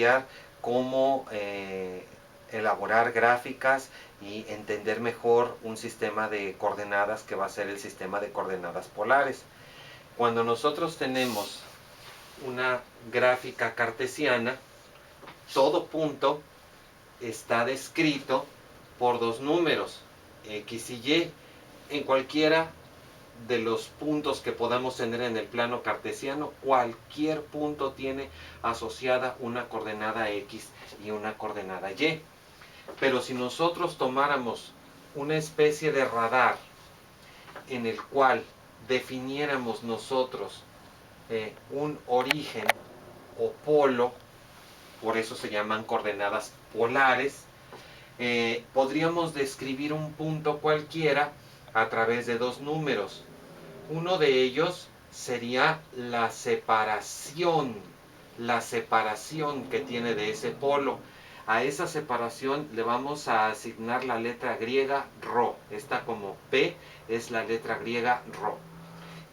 estudiar cómo elaborar gráficas y entender mejor un sistema de coordenadas que va a ser el sistema de coordenadas polares. Cuando nosotros tenemos una gráfica cartesiana, todo punto está descrito por dos números, x y y. En cualquiera de los puntos que podamos tener en el plano cartesiano, cualquier punto tiene asociada una coordenada x y una coordenada y. Pero si nosotros tomáramos una especie de radar en el cual definiéramos nosotros un origen o polo, por eso se llaman coordenadas polares, podríamos describir un punto cualquiera a través de dos números. Uno de ellos sería la separación que tiene de ese polo. A esa separación le vamos a asignar la letra griega rho. Esta como P es la letra griega rho.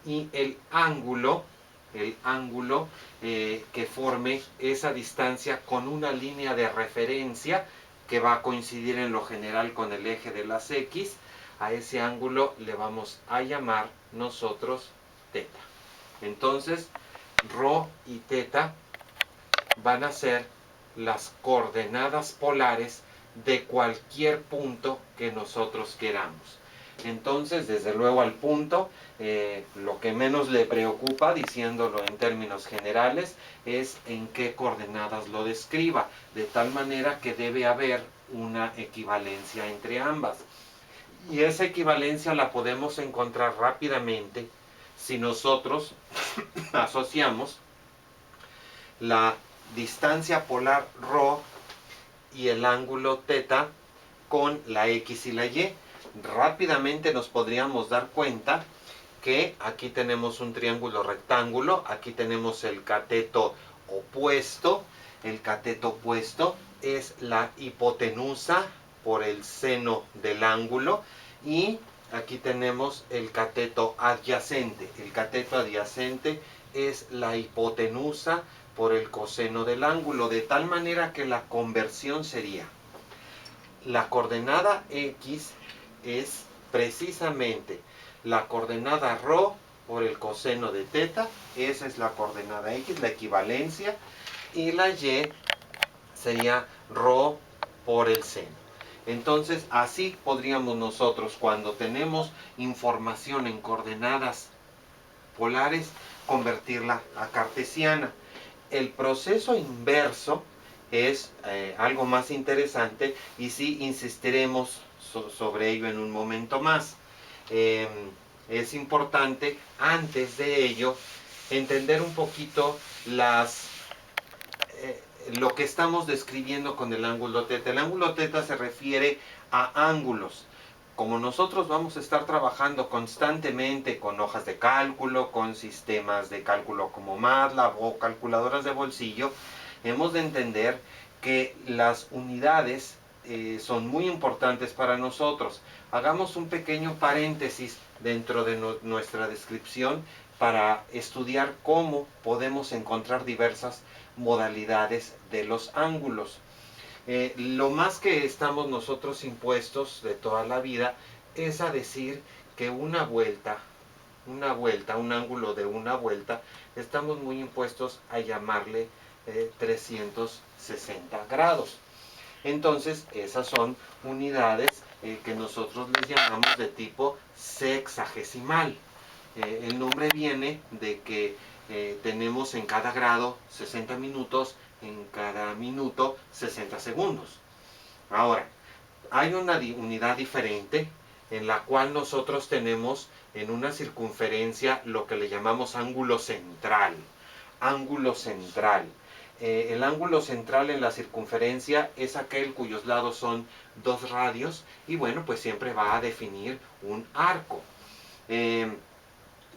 Y el ángulo que forme esa distancia con una línea de referencia que va a coincidir en lo general con el eje de las X, a ese ángulo le vamos a llamar nosotros teta. Entonces, rho y teta van a ser las coordenadas polares de cualquier punto que nosotros queramos. Entonces, desde luego al punto, lo que menos le preocupa, diciéndolo en términos generales, es en qué coordenadas lo describa, de tal manera que debe haber una equivalencia entre ambas. Y esa equivalencia la podemos encontrar rápidamente si nosotros asociamos la distancia polar rho y el ángulo teta con la x y la y. Rápidamente nos podríamos dar cuenta que aquí tenemos un triángulo rectángulo, aquí tenemos el cateto opuesto. El cateto opuesto es la hipotenusa por el seno del ángulo, y aquí tenemos el cateto adyacente. El cateto adyacente es la hipotenusa por el coseno del ángulo, de tal manera que la conversión sería: la coordenada x es precisamente la coordenada rho por el coseno de teta, esa es la coordenada x, la equivalencia, y la y sería rho por el seno. Entonces, así podríamos nosotros, cuando tenemos información en coordenadas polares, convertirla a cartesiana. El proceso inverso es algo más interesante, y sí insistiremos sobre ello en un momento más. Es importante, antes de ello, entender un poquito lo que estamos describiendo con el ángulo teta. El ángulo teta se refiere a ángulos. Como nosotros vamos a estar trabajando constantemente con hojas de cálculo, con sistemas de cálculo como MATLAB o calculadoras de bolsillo, hemos de entender que las unidades son muy importantes para nosotros. Hagamos un pequeño paréntesis dentro de nuestra descripción para estudiar cómo podemos encontrar diversas modalidades de los ángulos. Lo más que estamos nosotros impuestos de toda la vida es a decir que un ángulo de una vuelta, estamos muy impuestos a llamarle 360 grados. Entonces, esas son unidades que nosotros les llamamos de tipo sexagesimal. El nombre viene de que tenemos en cada grado 60 minutos, en cada minuto 60 segundos. Ahora, hay una unidad diferente en la cual nosotros tenemos en una circunferencia lo que le llamamos ángulo central. Ángulo central. El ángulo central en la circunferencia es aquel cuyos lados son 2 radios, y bueno, pues siempre va a definir un arco.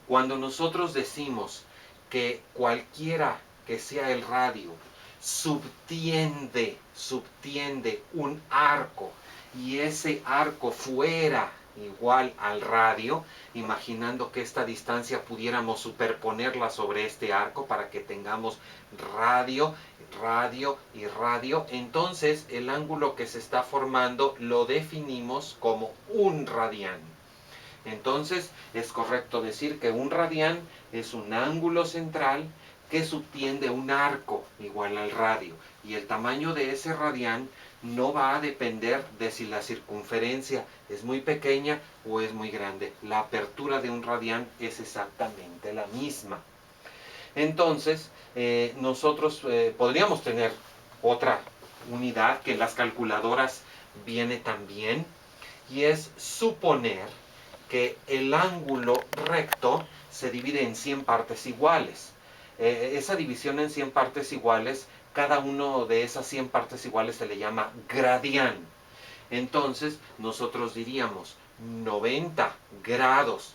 Cuando nosotros decimos que cualquiera que sea el radio subtiende un arco, y ese arco fuera igual al radio, imaginando que esta distancia pudiéramos superponerla sobre este arco para que tengamos radio radio y radio, entonces el ángulo que se está formando lo definimos como un radián. Entonces es correcto decir que un radián es un ángulo central que subtiende un arco igual al radio, y el tamaño de ese radián no va a depender de si la circunferencia es muy pequeña o es muy grande. La apertura de un radián es exactamente la misma. Entonces, nosotros podríamos tener otra unidad que en las calculadoras viene también, y es suponer que el ángulo recto se divide en 100 partes iguales. Esa división en 100 partes iguales, cada uno de esas 100 partes iguales se le llama gradián. Entonces, nosotros diríamos 90 grados.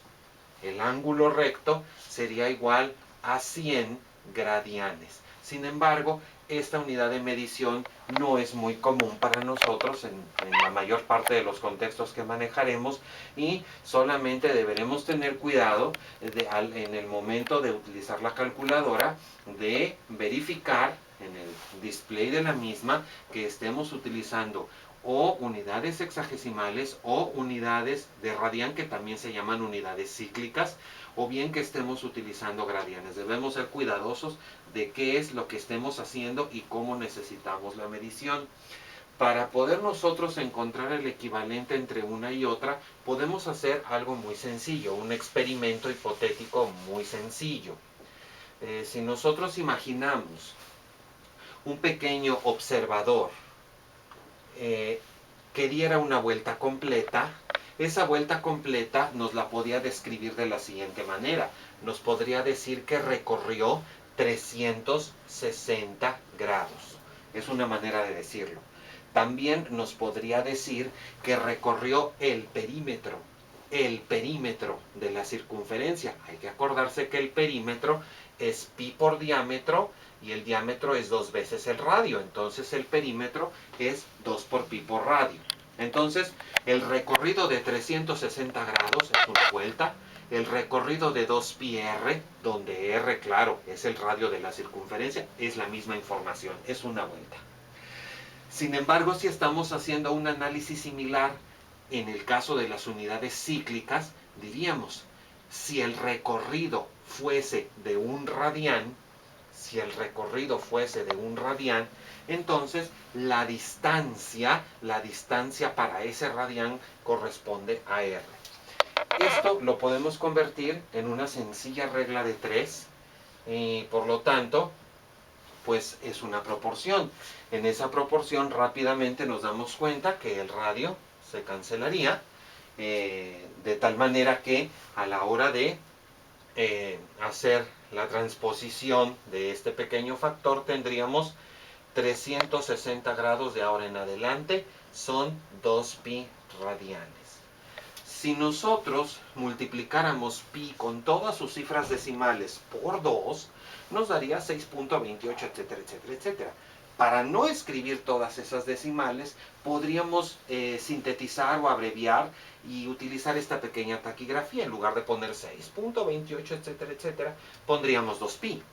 El ángulo recto sería igual a 100 gradianes. Sin embargo, esta unidad de medición no es muy común para nosotros en la mayor parte de los contextos que manejaremos, y solamente deberemos tener cuidado en el momento de utilizar la calculadora de verificar en el display de la misma que estemos utilizando o unidades sexagesimales o unidades de radián, que también se llaman unidades cíclicas, o bien que estemos utilizando gradianes. Debemos ser cuidadosos de qué es lo que estemos haciendo y cómo necesitamos la medición. Para poder nosotros encontrar el equivalente entre una y otra, podemos hacer algo muy sencillo, un experimento hipotético muy sencillo. Si nosotros imaginamos un pequeño observador que diera una vuelta completa, esa vuelta completa nos la podía describir de la siguiente manera. Nos podría decir que recorrió 360 grados. Es una manera de decirlo. También nos podría decir que recorrió el perímetro de la circunferencia. Hay que acordarse que el perímetro es pi por diámetro, y el diámetro es 2 veces el radio. Entonces el perímetro es 2 por pi por radio. Entonces el recorrido de 360 grados es una vuelta. El recorrido de 2πr, donde r, claro, es el radio de la circunferencia, es la misma información, es una vuelta. Sin embargo, si estamos haciendo un análisis similar en el caso de las unidades cíclicas, diríamos, si el recorrido fuese de un radián, entonces la distancia para ese radián corresponde a r. Esto lo podemos convertir en una sencilla regla de 3, y por lo tanto, pues es una proporción. En esa proporción rápidamente nos damos cuenta que el radio se cancelaría, de tal manera que a la hora de hacer la transposición de este pequeño factor tendríamos 360 grados de ahora en adelante, son 2pi radianes. Si nosotros multiplicáramos pi con todas sus cifras decimales por 2, nos daría 6.28, etcétera, etcétera, etcétera. Para no escribir todas esas decimales, podríamos sintetizar o abreviar y utilizar esta pequeña taquigrafía. En lugar de poner 6.28, etcétera, etcétera, pondríamos 2pi.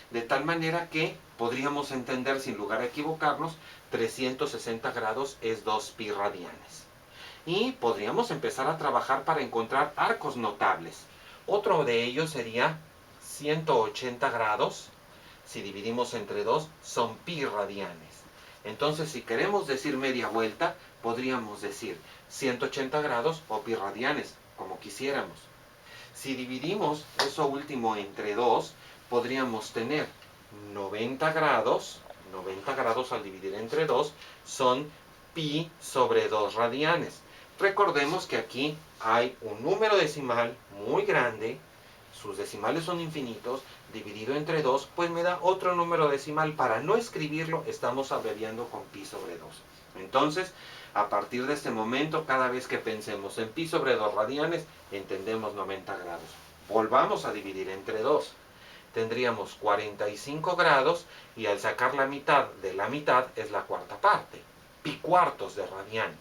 De tal manera que podríamos entender, sin lugar a equivocarnos, 360 grados es 2pi radianes. Y podríamos empezar a trabajar para encontrar arcos notables. Otro de ellos sería 180 grados. Si dividimos entre 2, son pi radianes. Entonces, si queremos decir media vuelta, podríamos decir 180 grados o pi radianes, como quisiéramos. Si dividimos eso último entre 2, podríamos tener 90 grados. 90 grados al dividir entre 2 son pi sobre 2 radianes. Recordemos que aquí hay un número decimal muy grande, sus decimales son infinitos, dividido entre 2, pues me da otro número decimal. Para no escribirlo, estamos abreviando con pi sobre 2. Entonces, a partir de este momento, cada vez que pensemos en pi sobre 2 radianes, entendemos 90 grados. Volvamos a dividir entre 2. Tendríamos 45 grados, y al sacar la mitad de la mitad es la cuarta parte, pi cuartos de radián.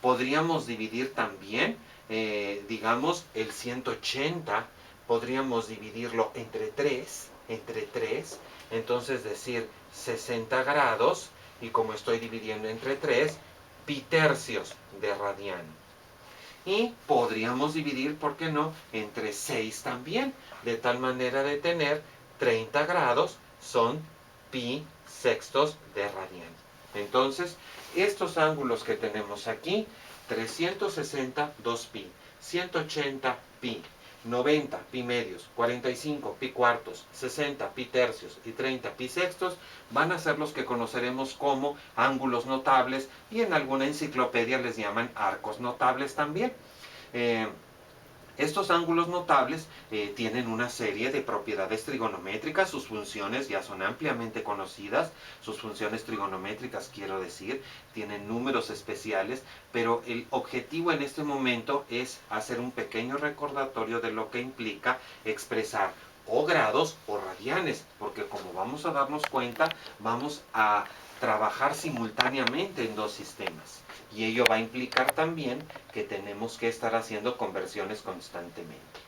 Podríamos dividir también, digamos, el 180, podríamos dividirlo entre 3, Entonces decir 60 grados, y como estoy dividiendo entre 3, pi tercios de radian. Y podríamos dividir, ¿por qué no?, entre 6 también, de tal manera de tener 30 grados son pi sextos de radian. Entonces, estos ángulos que tenemos aquí, 360, 2 pi, 180 pi, 90 pi medios, 45 pi cuartos, 60 pi tercios y 30 pi sextos van a ser los que conoceremos como ángulos notables, y en alguna enciclopedia les llaman arcos notables también. Eh, Estos ángulos notables tienen una serie de propiedades trigonométricas, sus funciones ya son ampliamente conocidas, sus funciones trigonométricas quiero decir, tienen números especiales, pero el objetivo en este momento es hacer un pequeño recordatorio de lo que implica expresar o grados o radianes, porque como vamos a darnos cuenta, vamos a trabajar simultáneamente en dos sistemas. Y ello va a implicar también que tenemos que estar haciendo conversiones constantemente.